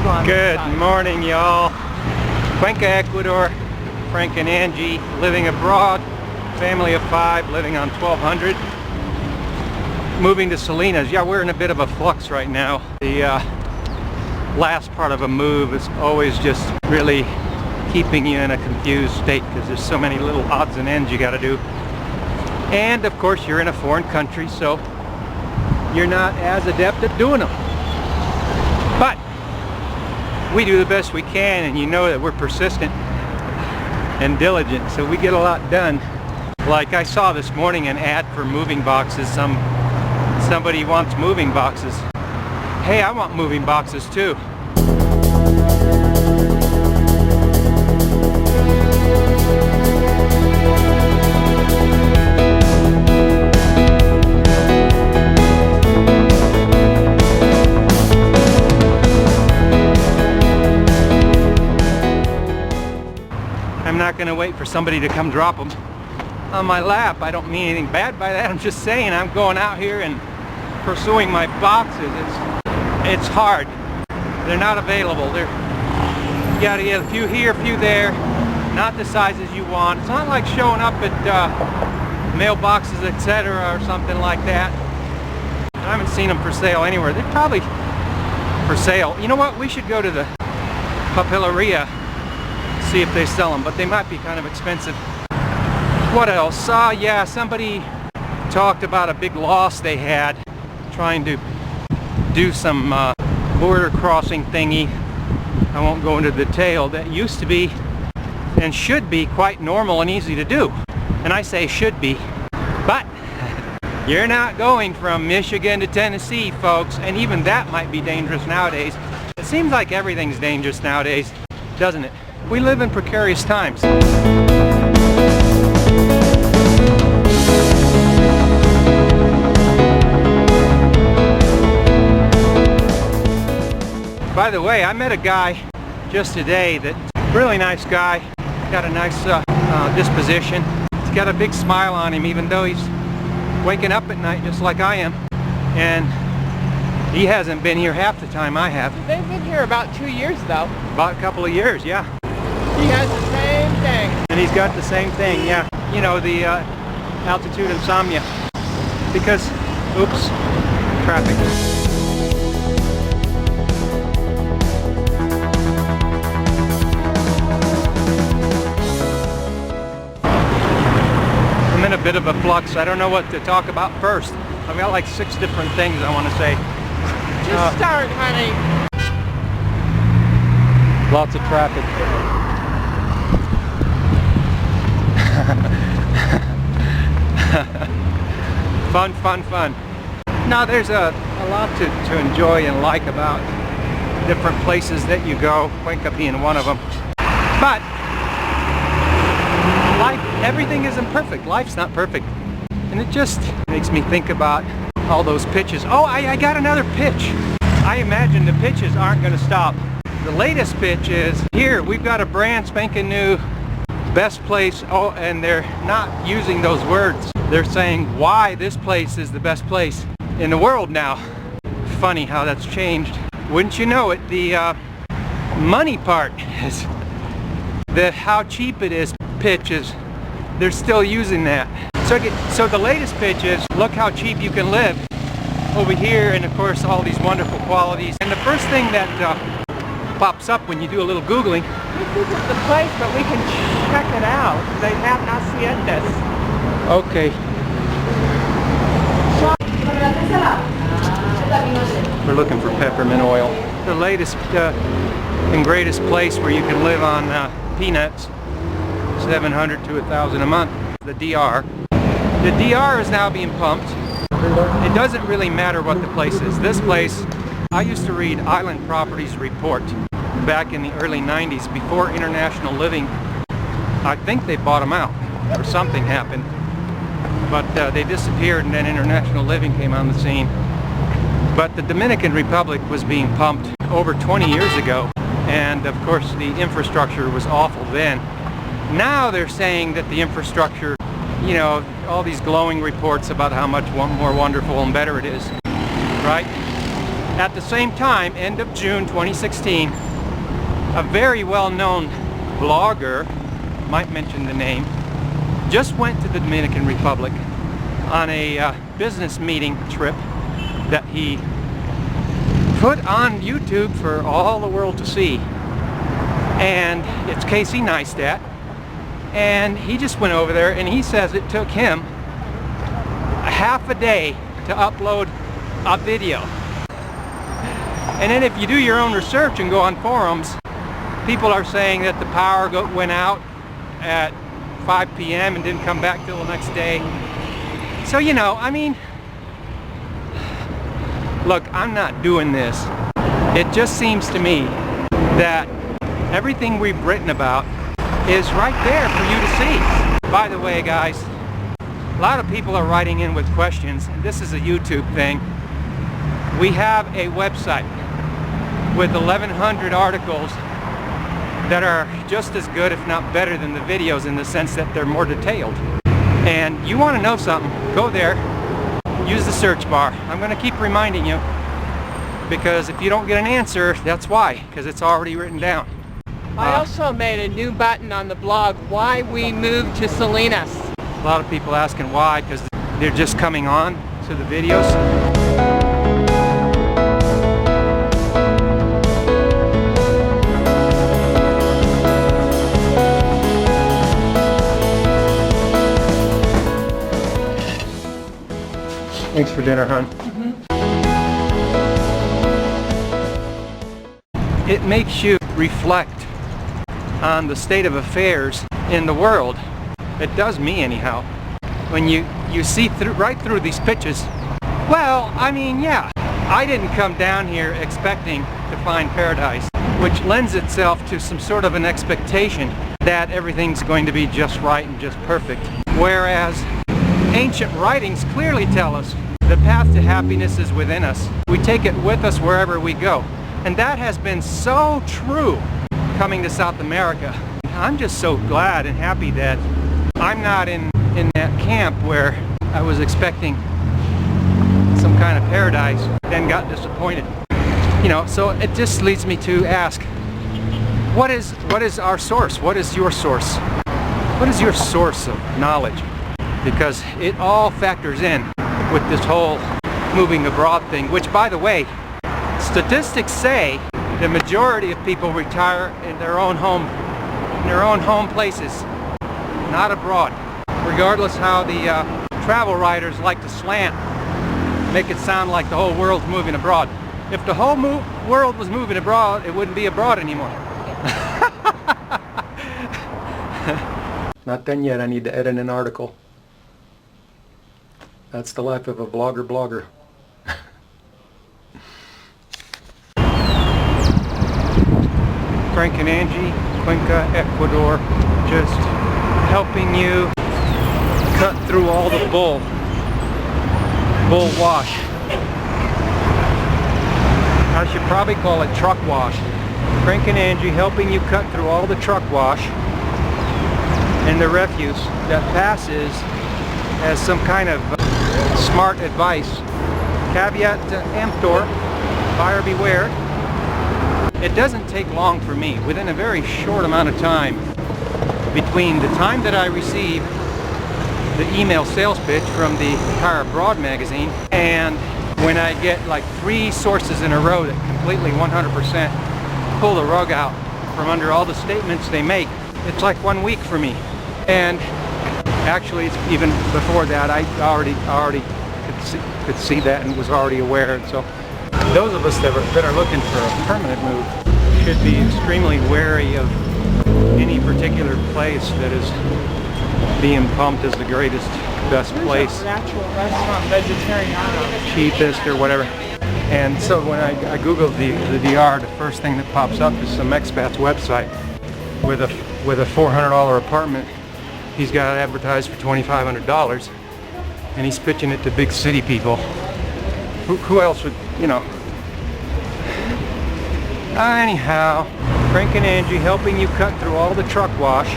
Good morning, y'all. Cuenca, Ecuador. Frank and Angie living abroad. Family of 5 living on 1200. Moving to Salinas. Yeah, we're in a bit of a flux right now. The last part of a move is always just really keeping you in a confused state because there's so many little odds and ends you got to do. And of course you're in a foreign country, so you're not as adept at doing them. But we do the best we can, and you know that we're persistent and diligent, so we get a lot done. Like I saw this morning an ad for moving boxes. Somebody wants moving boxes. Hey, I want moving boxes too. I'm not going to wait for somebody to come drop them on my lap. I don't mean anything bad by that. I'm just saying I'm going out here and pursuing my boxes. It's hard. They're not available. You got to get a few here, a few there, not the sizes you want. It's not like showing up at mailboxes, etc. or something like that. I haven't seen them for sale anywhere. They're probably for sale. You know what? We should go to the papeleria, see if they sell them, but they might be kind of expensive. What else? Yeah, somebody talked about a big loss they had trying to do some border crossing thingy. I won't go into detail. That used to be and should be quite normal and easy to do. And I say should be, but you're not going from Michigan to Tennessee, folks, and even that might be dangerous nowadays. It seems like everything's dangerous nowadays, doesn't it? We live in precarious times. By the way, I met a guy just today that really nice guy, got a nice disposition. He's got a big smile on him even though he's waking up at night just like I am. And he hasn't been here half the time I have. They've been here about 2 years though. About a couple of years, yeah. He has the same thing. And he's got the same thing, yeah. You know, the altitude insomnia. Because, oops, traffic. I'm in a bit of a flux. I don't know what to talk about first. I've got like 6 different things I want to say. Just start, honey. Lots of traffic. Fun. Now there's a lot to enjoy and like about different places that you go, Cuenca being one of them. But life, everything isn't perfect. Life's not perfect. And it just makes me think about all those pitches. Oh, I got another pitch. I imagine the pitches aren't going to stop. The latest pitch is here. We've got a brand spanking new best place. Oh, and they're not using those words. They're saying why this place is the best place in the world now. Funny how that's changed. Wouldn't you know it, the money part is the how cheap it is pitch is, they're still using that. So the latest pitch is look how cheap you can live over here, and of course all these wonderful qualities. And the first thing that pops up when you do a little Googling. This is the place, but we can check it out. They have haciendas. Okay. We're looking for peppermint oil. The latest and greatest place where you can live on peanuts, 700 to 1,000 a month. The DR. The DR is now being pumped. It doesn't really matter what the place is. This place, I used to read Island Properties Report back in the early 90s before International Living. I think they bought them out or something happened. But they disappeared and then International Living came on the scene. But the Dominican Republic was being pumped over 20 years ago, and of course the infrastructure was awful then. Now they're saying that the infrastructure, you know, all these glowing reports about how much more wonderful and better it is, right? At the same time, end of June 2016, a very well-known blogger, might mention the name, just went to the Dominican Republic on a business meeting trip that he put on YouTube for all the world to see. And it's Casey Neistat, and he just went over there, and he says it took him a half a day to upload a video. And then if you do your own research and go on forums, people are saying that the power went out at 5 p.m. and didn't come back till the next day. So, you know, I mean, look, I'm not doing this. It just seems to me that everything we've written about is right there for you to see. By the way, guys, a lot of people are writing in with questions, and this is a YouTube thing. We have a website with 1,100 articles that are just as good, if not better, than the videos in the sense that they're more detailed. And you want to know something, go there, use the search bar. I'm going to keep reminding you, because if you don't get an answer, that's why, because it's already written down. I also made a new button on the blog, why we moved to Salinas. A lot of people asking why, because they're just coming on to the videos. Thanks for dinner, hon. It makes you reflect on the state of affairs in the world. It does me anyhow. When you see right through these pictures. Well, I mean, yeah, I didn't come down here expecting to find paradise, which lends itself to some sort of an expectation that everything's going to be just right and just perfect. Whereas ancient writings clearly tell us the path to happiness is within us. We take it with us wherever we go. And that has been so true coming to South America. I'm just so glad and happy that I'm not in that camp where I was expecting some kind of paradise, then got disappointed. You know, so it just leads me to ask, what is our source? What is your source? What is your source of knowledge? Because it all factors in with this whole moving abroad thing, which, by the way, statistics say the majority of people retire in their own home places, not abroad. Regardless how the travel writers like to slant, make it sound like the whole world's moving abroad. If the whole world was moving abroad, it wouldn't be abroad anymore. Not done yet. I need to edit an article. That's the life of a blogger. Frank and Angie, Cuenca, Ecuador, just helping you cut through all the bull wash. I should probably call it truck wash. Frank and Angie helping you cut through all the truck wash and the refuse that passes as some kind of smart advice. Caveat emptor, buyer beware. It doesn't take long for me, within a very short amount of time, between the time that I receive the email sales pitch from the Retire Abroad magazine and when I get like 3 sources in a row that completely 100% pull the rug out from under all the statements they make. It's like 1 week for me. And actually, it's even before that, I already could see that and was already aware. And so those of us that are looking for a permanent move should be extremely wary of any particular place that is being pumped as the greatest, best place, Natural restaurant, vegetarian, cheapest or whatever. And so when I googled the DR, the first thing that pops up is some expat's website with a $400 apartment. He's got it advertised for $2,500, and he's pitching it to big city people. Who else would, you know? Anyhow, Frank and Angie helping you cut through all the truck wash